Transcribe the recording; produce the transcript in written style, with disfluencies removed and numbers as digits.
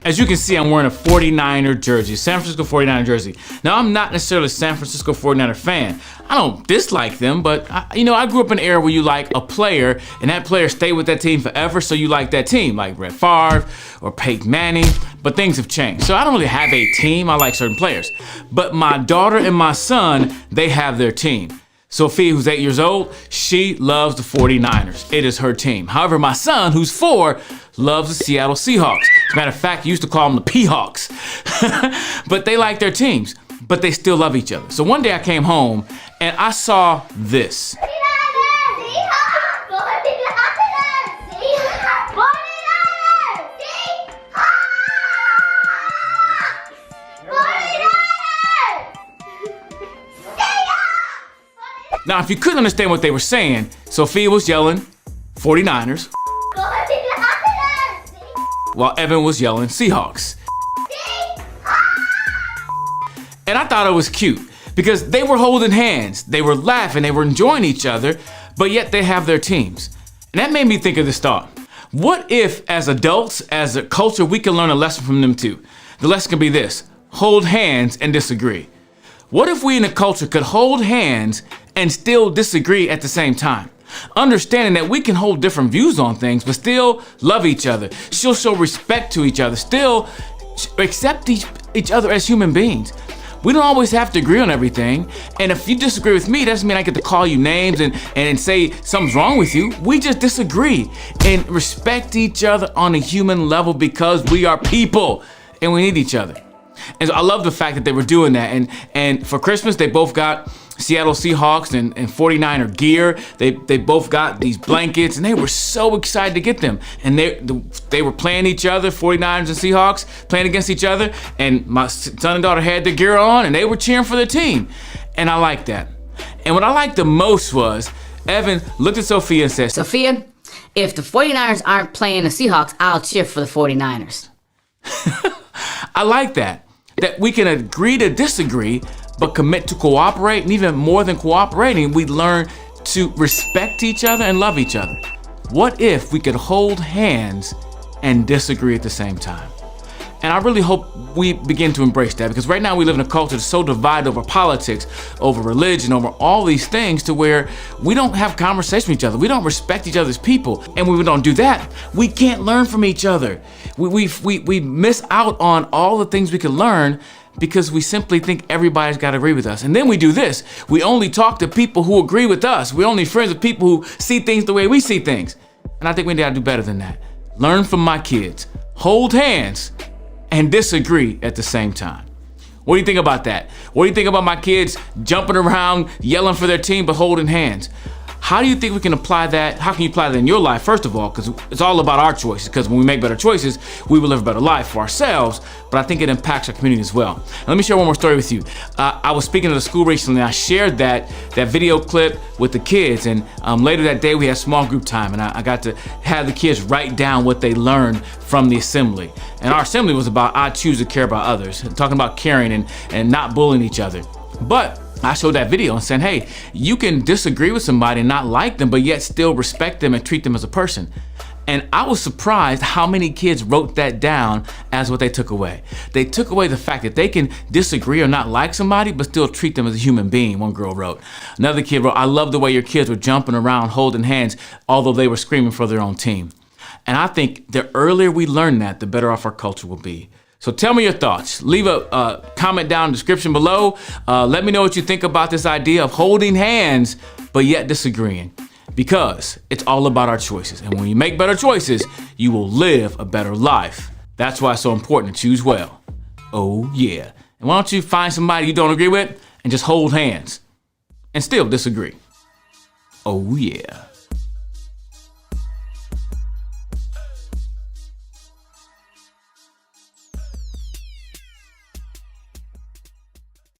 As you can see, I'm wearing a 49er jersey, San Francisco 49er jersey. Now, I'm not necessarily a San Francisco 49er fan. I don't dislike them, but I grew up in an era where you like a player, and that player stayed with that team forever, so you like that team, like Brett Favre or Peyton Manning, but things have changed. So I don't really have a team, I like certain players. But my daughter and my son, they have their team. Sophia, who's 8 years old, she loves the 49ers. It is her team. However, my son, who's 4, loves the Seattle Seahawks. As a matter of fact, he used to call them the P-Hawks. But they like their teams, but they still love each other. So one day I came home and I saw this. Now, if you couldn't understand what they were saying, Sophia was yelling 49ers, while Evan was yelling Seahawks. And I thought it was cute because they were holding hands, they were laughing, they were enjoying each other, but yet they have their teams. And that made me think of this thought. What if, as adults, as a culture, we can learn a lesson from them too? The lesson could be this: hold hands and disagree. What if we in a culture could hold hands and still disagree at the same time? Understanding that we can hold different views on things, but still love each other, still show respect to each other, still accept each other as human beings. We don't always have to agree on everything. And if you disagree with me, that doesn't mean I get to call you names and say something's wrong with you. We just disagree and respect each other on a human level because we are people and we need each other. And so I love the fact that they were doing that. And for Christmas, they both got Seattle Seahawks and 49er gear. They both got these blankets, and they were so excited to get them. And they were playing each other, 49ers and Seahawks, playing against each other. And my son and daughter had their gear on, and they were cheering for their team. And I like that. And what I liked the most was Evan looked at Sophia and said, Sophia, if the 49ers aren't playing the Seahawks, I'll cheer for the 49ers. I like that we can agree to disagree, but commit to cooperate, and even more than cooperating, we learn to respect each other and love each other. What if we could hold hands and disagree at the same time? And I really hope we begin to embrace that, because right now we live in a culture that's so divided over politics, over religion, over all these things, to where we don't have conversation with each other. We don't respect each other's people. And when we don't do that, we can't learn from each other. We miss out on all the things we can learn because we simply think everybody's got to agree with us. And then we do this. We only talk to people who agree with us. We're only friends with people who see things the way we see things. And I think we got to do better than that. Learn from my kids. Hold hands and disagree at the same time. What do you think about that? What do you think about my kids jumping around, yelling for their team, but holding hands? How do you think we can apply that? How can you apply that in your life, first of all? Because it's all about our choices. Because when we make better choices, we will live a better life for ourselves, but I think it impacts our community as well. And let me share one more story with you. I was speaking at a school recently, and I shared that video clip with the kids, and later that day we had small group time, and I got to have the kids write down what they learned from the assembly. And our assembly was about I choose to care about others, talking about caring and not bullying each other. But I showed that video and said, hey, you can disagree with somebody and not like them, but yet still respect them and treat them as a person. And I was surprised how many kids wrote that down as what they took away. They took away the fact that they can disagree or not like somebody, but still treat them as a human being, one girl wrote. Another kid wrote, I love the way your kids were jumping around, holding hands, although they were screaming for their own team. And I think the earlier we learn that, the better off our culture will be. So tell me your thoughts. Leave a comment down in the description below. Let me know what you think about this idea of holding hands, but yet disagreeing. Because it's all about our choices. And when you make better choices, you will live a better life. That's why it's so important to choose well. Oh yeah. And why don't you find somebody you don't agree with and just hold hands and still disagree. Oh yeah.